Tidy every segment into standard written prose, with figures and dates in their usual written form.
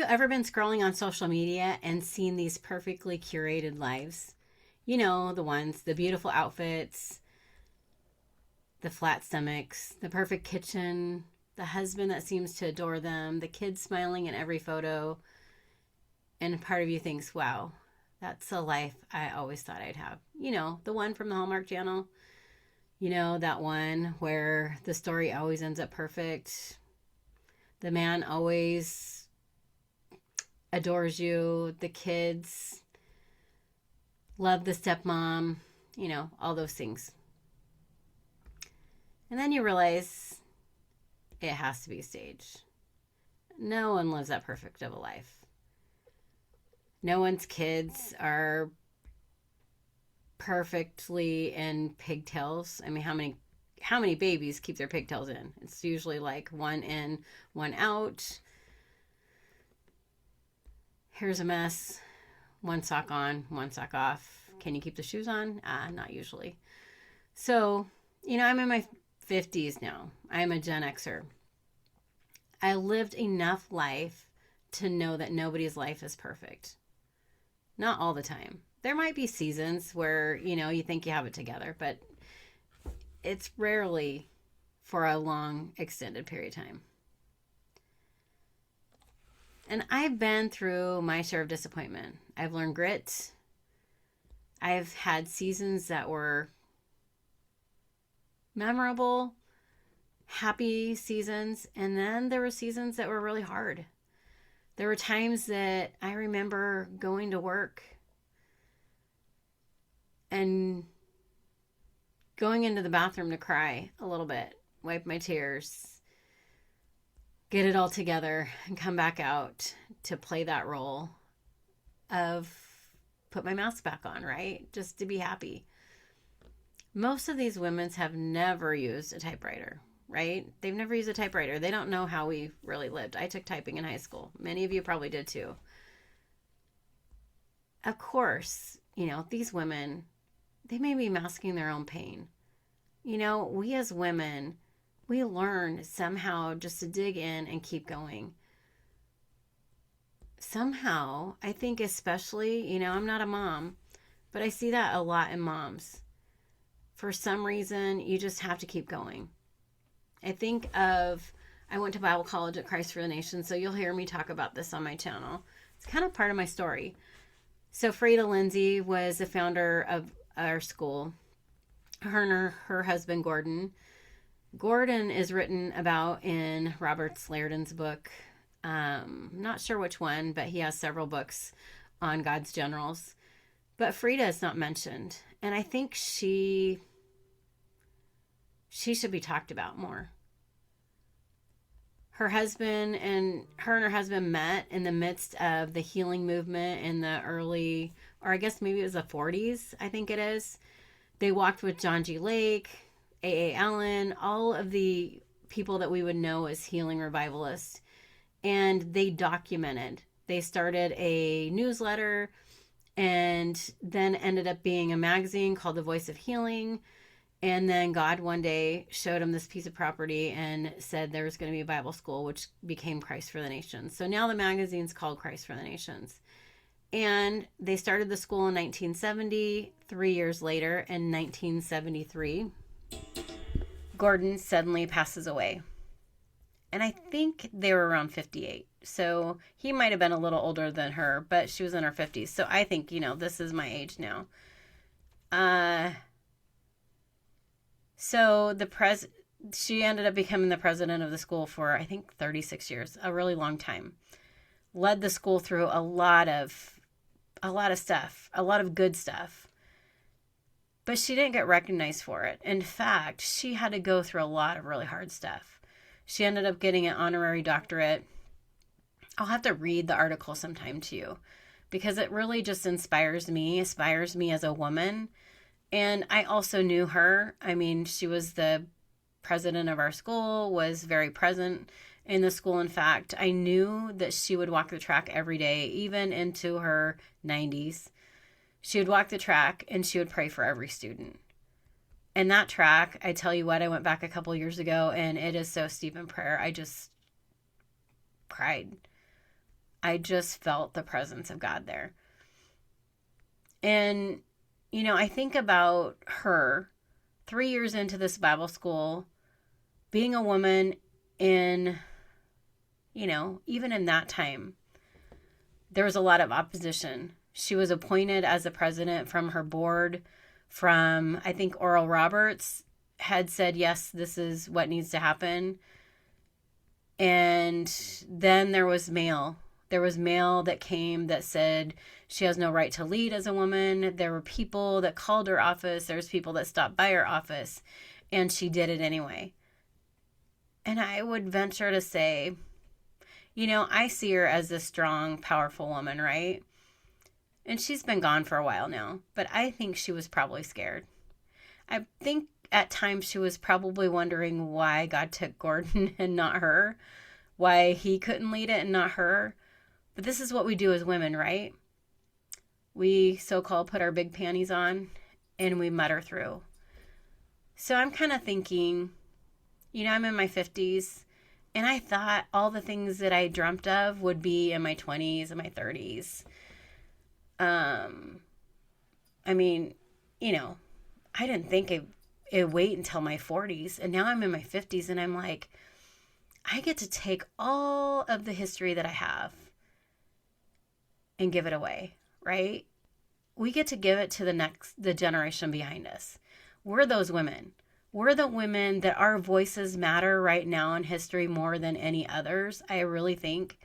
Have you ever been scrolling on social media and seen these perfectly curated lives? You know, the ones, the beautiful outfits, the flat stomachs, the perfect kitchen, the husband that seems to adore them, the kids smiling in every photo. And part of you thinks, wow, that's a life I always thought I'd have. You know, the one from the Hallmark Channel. You know, that one where the story always ends up perfect. The man always adores you. The kids love the stepmom. You know, all those things. And then you realize it has to be staged. No one lives that perfect of a life. No one's kids are perfectly in pigtails. I mean, how many babies keep their pigtails in? It's usually like one in, one out. Here's a mess. One sock on, one sock off. Can you keep the shoes on? Not usually. So, I'm in my 50s now. I'm a Gen Xer. I lived enough life to know that nobody's life is perfect. Not all the time. There might be seasons where, you think you have it together, but it's rarely for a long, extended period of time. And I've been through my share of disappointment. I've learned grit. I've had seasons that were memorable, happy seasons, and then there were seasons that were really hard. There were times that I remember going to work and going into the bathroom to cry a little bit, wipe my tears, get it all together, and come back out to play that role of put my mask back on, right? Just to be happy. Most of these women have never used a typewriter, right? They've never used a typewriter. They don't know how we really lived. I took typing in high school. Many of you probably did too. Of course, these women, they may be masking their own pain. We as women, we learn somehow just to dig in and keep going. Somehow, I think especially, I'm not a mom, but I see that a lot in moms. For some reason, you just have to keep going. I went to Bible college at Christ for the Nations, so you'll hear me talk about this on my channel. It's kind of part of my story. So Frida Lindsay was the founder of our school. Her and her husband, Gordon. Gordon is written about in Robert Slayton's book. Not sure which one, but he has several books on God's generals. But Frida is not mentioned. And I think she should be talked about more. Her and her husband met in the midst of the healing movement in the early, or I guess maybe it was the 40s, I think it is. They walked with John G. Lake, A. Allen, all of the people that we would know as healing revivalists. And they documented. They started a newsletter and then ended up being a magazine called The Voice of Healing. And then God one day showed him this piece of property and said there was going to be a Bible school, which became Christ for the Nations. So now the magazine's called Christ for the Nations. And they started the school in 1970. 3 years later, in 1973, Gordon suddenly passes away. And I think they were around 58. So he might have been a little older than her, but she was in her 50s. So I think, this is my age now. So she ended up becoming the president of the school for, I think, 36 years, a really long time. Led the school through a lot of stuff, a lot of good stuff. But she didn't get recognized for it. In fact, she had to go through a lot of really hard stuff. She ended up getting an honorary doctorate. I'll have to read the article sometime to you because it really just inspires me as a woman. And I also knew her. I mean, she was the president of our school, was very present in the school. In fact, I knew that she would walk the track every day, even into her 90s. She would walk the track and she would pray for every student. And that track, I tell you what, I went back a couple years ago and it is so steep in prayer. I just cried. I just felt the presence of God there. And, I think about her 3 years into this Bible school, being a woman in, even in that time, there was a lot of opposition. She was appointed as the president from her board, from, I think, Oral Roberts had said, yes, this is what needs to happen. And then there was mail. There was mail that came that said she has no right to lead as a woman. There were people that called her office. There's people that stopped by her office. And she did it anyway. And I would venture to say, I see her as a strong, powerful woman, right? And she's been gone for a while now. But I think she was probably scared. I think at times she was probably wondering why God took Gordon and not her. Why he couldn't lead it and not her. But this is what we do as women, right? We so-called put our big panties on and we mutter through. So I'm kind of thinking, I'm in my 50s and I thought all the things that I dreamt of would be in my 20s and my 30s. I didn't think it wait until my 40s, and now I'm in my 50s and I'm like, I get to take all of the history that I have and give it away, right? We get to give it to the generation behind us. We're those women. We're the women that our voices matter right now in history more than any others, I really think,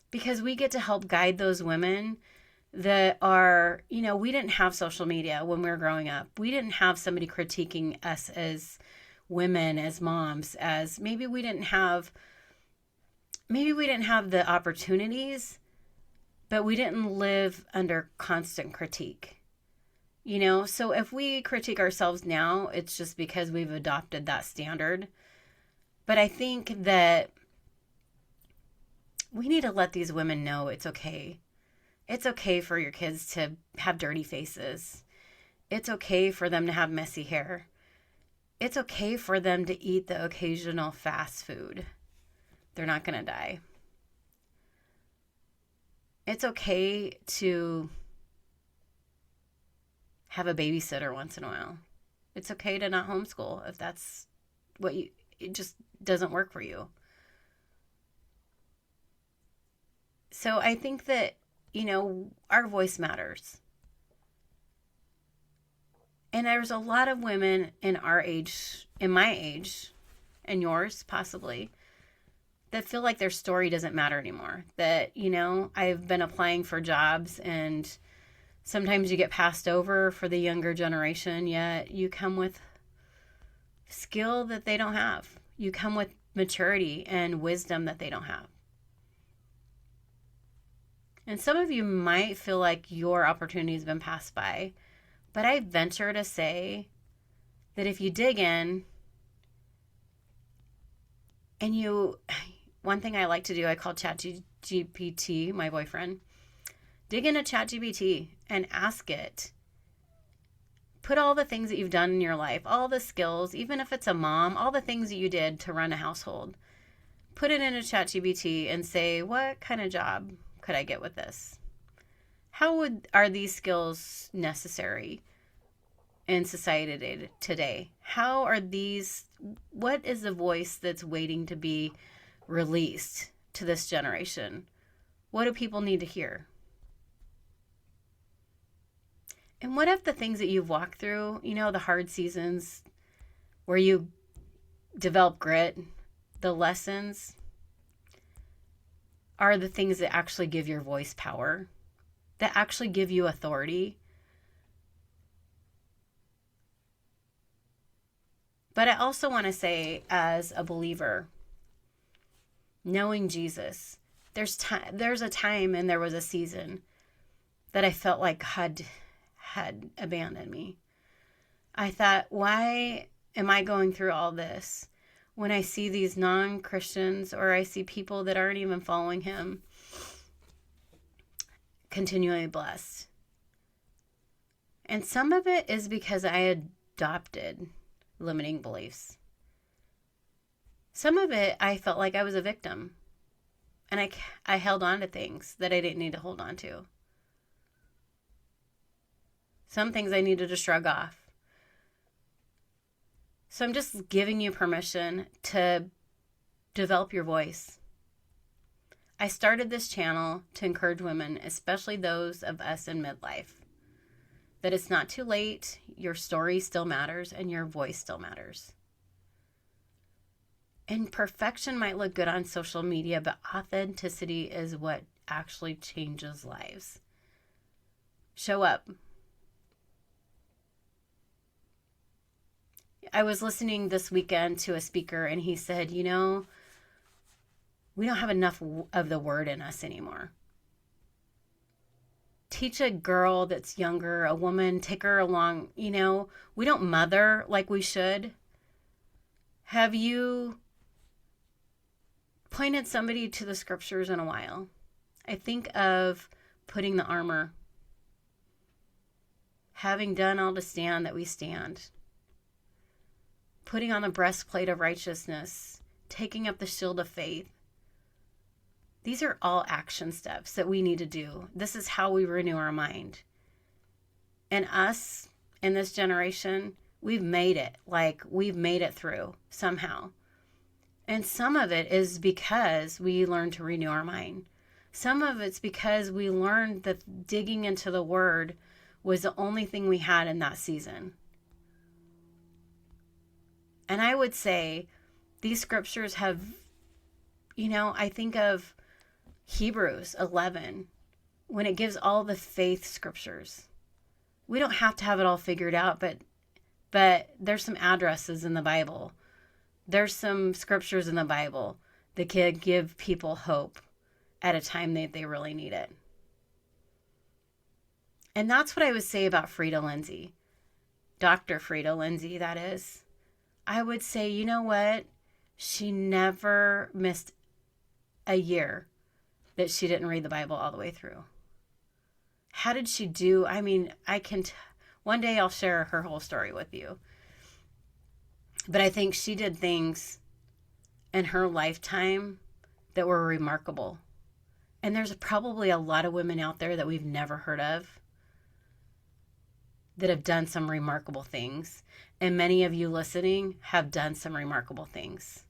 because we get to help guide those women that are, we didn't have social media when we were growing up. We didn't have somebody critiquing us as women, as moms, as maybe we didn't have the opportunities, but we didn't live under constant critique. So if we critique ourselves now, it's just because we've adopted that standard. But I think that we need to let these women know it's okay. It's okay for your kids to have dirty faces. It's okay for them to have messy hair. It's okay for them to eat the occasional fast food. They're not going to die. It's okay to have a babysitter once in a while. It's okay to not homeschool if that's it just doesn't work for you. So I think that, our voice matters. And there's a lot of women in our age, in my age, and yours possibly, that feel like their story doesn't matter anymore. That, I've been applying for jobs and sometimes you get passed over for the younger generation, yet you come with skill that they don't have. You come with maturity and wisdom that they don't have. And some of you might feel like your opportunity has been passed by, but I venture to say that if you dig in and one thing I like to do, I call ChatGPT, my boyfriend, dig into ChatGPT and ask it. Put all the things that you've done in your life, all the skills, even if it's a mom, all the things that you did to run a household. Put it into ChatGPT and say, what kind of job could I get with this? How are these skills necessary in society today? What is the voice that's waiting to be released to this generation? What do people need to hear? And what if the things that you've walked through, the hard seasons where you develop grit, the lessons are the things that actually give your voice power, that actually give you authority. But I also want to say, as a believer, knowing Jesus, there's a time and there was a season that I felt like God had abandoned me. I thought, why am I going through all this when I see these non-Christians or I see people that aren't even following him continually blessed? And some of it is because I adopted limiting beliefs. Some of it, I felt like I was a victim. And I held on to things that I didn't need to hold on to. Some things I needed to shrug off. So I'm just giving you permission to develop your voice. I started this channel to encourage women, especially those of us in midlife, that it's not too late, your story still matters, and your voice still matters. And perfection might look good on social media, but authenticity is what actually changes lives. Show up. I was listening this weekend to a speaker, and he said, we don't have enough of the word in us anymore. Teach a girl that's younger, a woman, take her along. We don't mother like we should. Have you pointed somebody to the scriptures in a while? I think of putting the armor. Having done all to stand, that we stand. Putting on the breastplate of righteousness. Taking up the shield of faith. These are all action steps that we need to do. This is how we renew our mind. And us, in this generation, we've made it. We've made it through somehow. And some of it is because we learned to renew our mind. Some of it's because we learned that digging into the Word was the only thing we had in that season. And I would say these scriptures have, I think of Hebrews 11, when it gives all the faith scriptures. We don't have to have it all figured out, but there's some addresses in the Bible. There's some scriptures in the Bible that can give people hope at a time that they really need it. And that's what I would say about Frida Lindsay. Dr. Frida Lindsay, that is. I would say, you know what? She never missed a year that she didn't read the Bible all the way through. How did she do? One day I'll share her whole story with you. But I think she did things in her lifetime that were remarkable. And there's probably a lot of women out there that we've never heard of that have done some remarkable things. And many of you listening have done some remarkable things.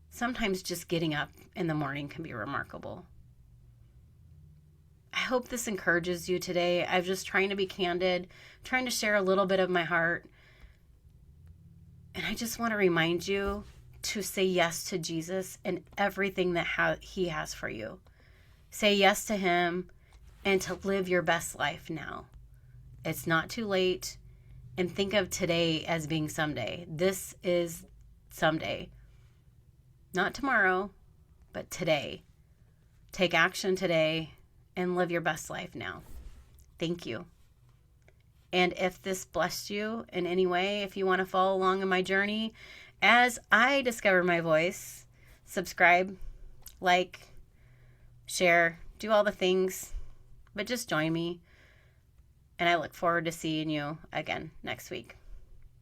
Sometimes just getting up in the morning can be remarkable. I hope this encourages you today. I'm just trying to be candid, trying to share a little bit of my heart. And I just want to remind you to say yes to Jesus and everything that He has for you. Say yes to Him and to live your best life now. It's not too late. And think of today as being someday. This is someday. Not tomorrow, but today. Take action today and live your best life now. Thank you. And if this blessed you in any way, if you want to follow along in my journey as I discover my voice, subscribe, like, share, do all the things, but just join me. And I look forward to seeing you again next week.